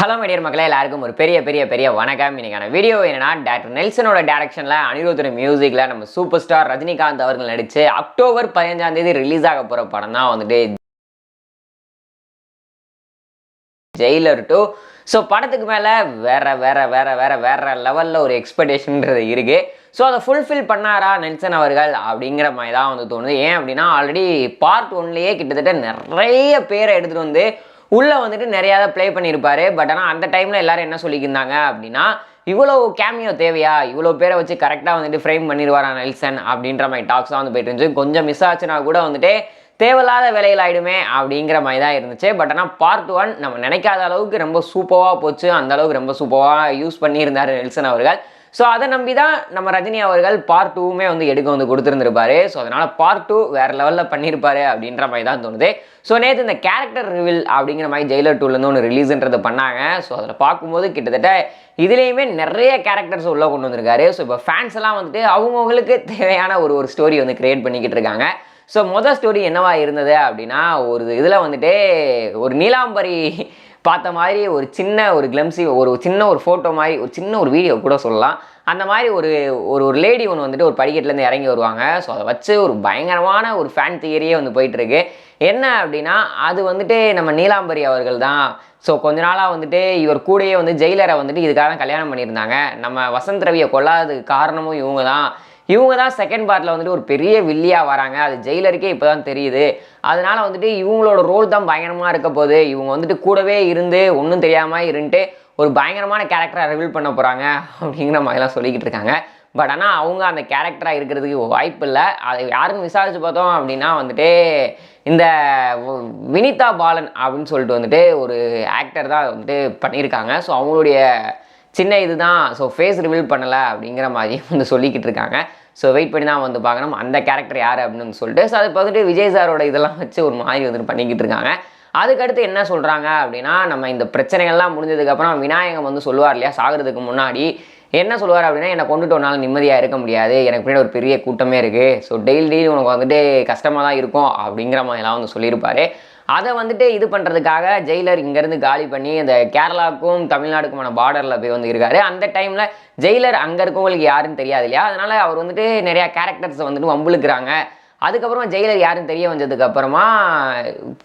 Hello meteor மக்களே, எல்லாருக்கும் ஒரு பெரிய பெரிய பெரிய வணக்கம். இன்னைக்கான வீடியோ என்னன்னா, டாக்டர் நெல்சனோட டைரக்ஷன்ல அனிருத்தோட மியூசிக்ல நம்ம சூப்பர் ஸ்டார் ரஜினிகாந்த் அவர்கள் நடிச்சு அக்டோபர் 15ஆம் தேதி ரிலீஸ் ஆக போற படம் தான் வந்துட்டு ஜெயிலர் 2. ஸோ படத்துக்கு மேலே வேற லெவலில் ஒரு எக்ஸ்பெக்டேஷன்ன்றது இருக்கு. ஸோ அதை ஃபுல்ஃபில் பண்ணாரா நெல்சன் அவர்கள் அப்படிங்கிற மாதிரி தான் வந்து தோணுது. ஏன் அப்படின்னா, ஆல்ரெடி பார்ட் 1லேயே கிட்டத்தட்ட நிறைய பேரை எடுத்துகிட்டு வந்து உள்ளே வந்துட்டு நிறையா தான் ப்ளே பண்ணியிருப்பாரு. பட் ஆனால் அந்த டைமில் எல்லாரும் என்ன சொல்லியிருந்தாங்க அப்படின்னா, இவ்வளோ கேமியோ தேவையா, இவ்வளோ பேரை வச்சு கரெக்டாக வந்துட்டு ஃப்ரேம் பண்ணிடுவாரா நெல்சன் அப்படின்ற மாதிரி டாக்ஸ் தான் வந்து போயிட்டு இருந்துச்சு. கொஞ்சம் மிஸ் ஆச்சுன்னா கூட வந்துட்டு தேவையில்லாத வேலைகள் ஆகிடுமே அப்படிங்கிற மாதிரி தான் இருந்துச்சு. பட் ஆனால் பார்ட் 1 நம்ம நினைக்காத அளவுக்கு ரொம்ப சூப்பராக போச்சு. அந்த அளவுக்கு ரொம்ப சூப்பராக யூஸ் பண்ணியிருந்தார் நெல்சன் அவர்கள். ஸோ அதை நம்பி தான் நம்ம ரஜினி அவர்கள் பார்ட் 2மே வந்து எடுக்க வந்து கொடுத்துருந்துருப்பாரு. ஸோ அதனால் பார்ட் 2 வேறு லெவலில் பண்ணியிருப்பாரு அப்படின்ற மாதிரி தான் தோணுது. ஸோ நேற்று இந்த கேரக்டர் ரிவீல் அப்படிங்கிற மாதிரி ஜெயிலர் 2லேருந்து ஒன்று ரிலீஸுன்றது பண்ணாங்க. ஸோ அதில் பார்க்கும்போது கிட்டத்தட்ட இதுலேயுமே நிறைய கேரக்டர்ஸ் உள்ளே கொண்டு வந்திருக்காரு. ஸோ இப்போ ஃபேன்ஸ் எல்லாம் வந்துட்டு அவங்கவுங்களுக்கு தேவையான ஒரு ஸ்டோரி வந்து கிரியேட் பண்ணிக்கிட்டு இருக்காங்க. ஸோ மொதல் ஸ்டோரி என்னவா இருந்தது அப்படின்னா, ஒரு இதில் வந்துட்டு ஒரு நீலாம்பரி பார்த்த மாதிரி ஒரு சின்ன ஒரு கிளம்ஸி ஒரு சின்ன ஒரு ஃபோட்டோ மாதிரி ஒரு சின்ன ஒரு வீடியோ கூட சொல்லலாம். அந்த மாதிரி ஒரு லேடி ஒன்று வந்துட்டு ஒரு படிக்கட்டுலேருந்து இறங்கி வருவாங்க. ஸோ அதை வச்சு ஒரு பயங்கரமான ஒரு ஃபேன் தியரியே வந்து போயிட்டுருக்கு. என்ன அப்படின்னா, அது வந்துட்டு நம்ம நீலாம்பரி அவர்கள் தான். ஸோ கொஞ்ச நாளாக வந்துட்டு இவர் கூடயே வந்து ஜெயிலரை வந்துட்டு இதுக்காக தான் கல்யாணம் பண்ணியிருந்தாங்க. நம்ம வசந்த் ரவியை கொல்லாததுக்கு காரணமும் இவங்க தான் செகண்ட் பார்ட்டில் வந்துட்டு ஒரு பெரிய வில்லியாக வராங்க. அது ஜெயிலருக்கே இப்போ தான் தெரியுது. அதனால் வந்துட்டு இவங்களோட ரோல் தான் பயங்கரமாக இருக்க போகுது. இவங்க வந்துட்டு கூடவே இருந்து ஒன்றும் தெரியாமல் இருந்துட்டு ஒரு பயங்கரமான கேரக்டரை ரிவீல் பண்ண போகிறாங்க அப்படிங்கிற மாதிரிலாம் சொல்லிக்கிட்டு இருக்காங்க. பட் ஆனால் அவங்க அந்த கேரக்டராக இருக்கிறதுக்கு வாய்ப்பு இல்லை. அதை யாருன்னு விசாரித்து பார்த்தோம் அப்படின்னா வந்துட்டு இந்த வினிதா பாலன் அப்படின்னு சொல்லிட்டு வந்துட்டு ஒரு ஆக்டர் தான் வந்துட்டு பண்ணியிருக்காங்க. ஸோ அவங்களுடைய சின்ன இதுதான். ஸோ ஃபேஸ் ரிவீல் பண்ணலை அப்படிங்கிற மாதிரி வந்து சொல்லிக்கிட்டு இருக்காங்க. ஸோ வெயிட் பண்ணி தான் வந்து பார்க்கணும் அந்த கேரக்டர் யார் அப்படின்னு சொல்லிட்டு. ஸோ அதை வந்துட்டு விஜய் சாரோட இதெல்லாம் வச்சு ஒரு மாதிரி வந்துட்டு பண்ணிக்கிட்டு இருக்காங்க. அதுக்கடுத்து என்ன சொல்கிறாங்க அப்படின்னா, நம்ம இந்த பிரச்சனைகள்லாம் முடிஞ்சதுக்கப்புறம் விநாயகம் வந்து சொல்லுவார் இல்லையா, சாகிறதுக்கு முன்னாடி என்ன சொல்லுவார் அப்படின்னா, என்னை கொண்டுட்டு ஒரு நாள் நிம்மதியாக இருக்க முடியாது, எனக்கு பின்னாடி ஒரு பெரிய கூட்டமே இருக்குது, ஸோ டெய்லி உனக்கு வந்துட்டு கஷ்டமாக தான் இருக்கும் அப்படிங்கிற மாதிரிலாம் வந்து சொல்லியிருப்பார். அதை வந்துட்டு இது பண்ணுறதுக்காக ஜெயிலர் இங்கேருந்து காலி பண்ணி அந்த கேரளாவுக்கும் தமிழ்நாடுக்குமான பார்டரில் போய் வந்து இருக்காரு. அந்த டைமில் ஜெயிலர் அங்கே இருக்கவங்களுக்கு யாருன்னு தெரியாது இல்லையா, அதனால் அவர் வந்துட்டு நிறையா கேரக்டர்ஸை வந்துட்டு வம்புழுக்கிறாங்க. அதுக்கப்புறமா ஜெயிலர் யாருன்னு தெரிய வந்ததுக்கப்புறமா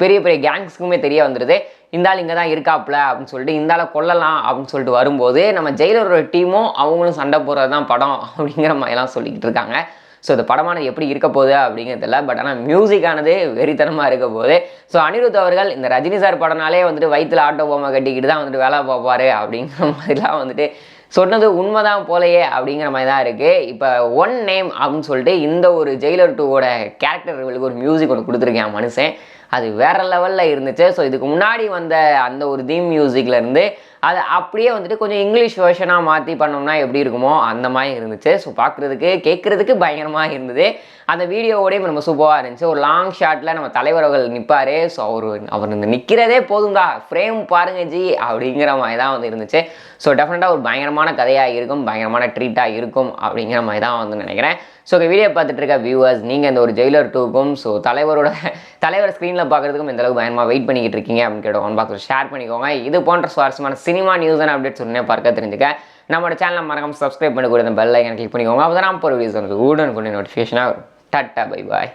பெரிய பெரிய கேங்ஸ்க்குமே தெரிய வந்துடுது, இந்த ஆள் இங்கே தான் இருக்காப்புல அப்படின்னு சொல்லிட்டு இந்த ஆளை கொல்லலாம் அப்படின்னு சொல்லிட்டு வரும்போது நம்ம ஜெயிலரோட டீமும் அவங்களும் சண்டை போடுறது தான் படம் அப்படிங்கிற மாதிரிலாம் சொல்லிக்கிட்டு இருக்காங்க. ஸோ இந்த படமானது எப்படி இருக்க போகுது அப்படிங்கிறதில்ல. பட் ஆனால் மியூசிக்கானது வெறித்தனமாக இருக்க போகுது. ஸோ அனிருத் அவர்கள் இந்த ரஜினி சார் படம்னாலே வந்துட்டு வயிற்றில் ஆட்டோ பொம்மை கட்டிக்கிட்டு தான் வந்துட்டு வேலை பார்ப்பாரு அப்படிங்கிற மாதிரிலாம் வந்துட்டு சொன்னது உண்மைதான் போலையே அப்படிங்கிற மாதிரி தான் இருக்குது. இப்போ ஒன் நேம் அப்படின்னு சொல்லிட்டு இந்த ஒரு ஜெயிலர் 2வோட கேரக்டர் ரிவீலுக்கு ஒரு மியூசிக் ஒன்று கொடுத்துருக்கேன் மனுஷன். அது வேறு லெவலில் இருந்துச்சு. ஸோ இதுக்கு முன்னாடி வந்த அந்த ஒரு தீம் மியூசிக்லேருந்து அதை அப்படியே வந்துட்டு கொஞ்சம் இங்கிலீஷ் வெர்ஷனாக மாற்றி பண்ணோம்னா எப்படி இருக்குமோ அந்த மாதிரி இருந்துச்சு. ஸோ பார்க்குறதுக்கு கேட்குறதுக்கு பயங்கரமாக இருந்தது. அந்த வீடியோவோடய நம்ம சூப்பராக இருந்துச்சு. ஒரு லாங் ஷாட்டில் நம்ம தலைவர் அவர்கள் நிற்பார். ஸோ அவர் இந்த நிற்கிறதே போதும்டா, ஃப்ரேம் பாருங்க ஜி அப்படிங்கிற மாதிரி தான் வந்து இருந்துச்சு. ஸோ டெஃபினட்டாக ஒரு பயங்கரமான கதையாக இருக்கும், பயங்கரமான ட்ரீட்டாக இருக்கும் அப்படிங்கிற மாதிரி தான் வந்து நினைக்கிறேன். ஸோ இந்த வீடியோ பார்த்துட்டு இருக்க வியூவர்ஸ், நீங்கள் இந்த ஒரு ஜெயிலர் 2க்கும் ஸோ தலைவர் ஸ்க்ரீனில் பார்க்குறதுக்கும் இந்த அளவுக்கு பயங்கரமாக வெயிட் பண்ணிக்கிட்டு இருக்கீங்க அப்படின்னு கேட்டோம் ஒன் பாக்ஸில் ஷேர் பண்ணிக்கோங்க. இது போன்ற சுவாரஸ்யமான சினிமா நியூஸ் அண்ட் அப்டேட்ஸ் உடனே பார்க்க தெரிஞ்சுக்க நம்மளோட சேனலை மறக்காம சப்ஸ்கிரைப் பண்ணி கூட பெல் ஐக்கனை கிளிக் பண்ணிக்கோங்க. அப்போ தான் நான் போகிற வீடியோஸ் வந்து உடனுக்குடனே நோட்டிஃபிகேஷனாக வரும். Tata bye bye.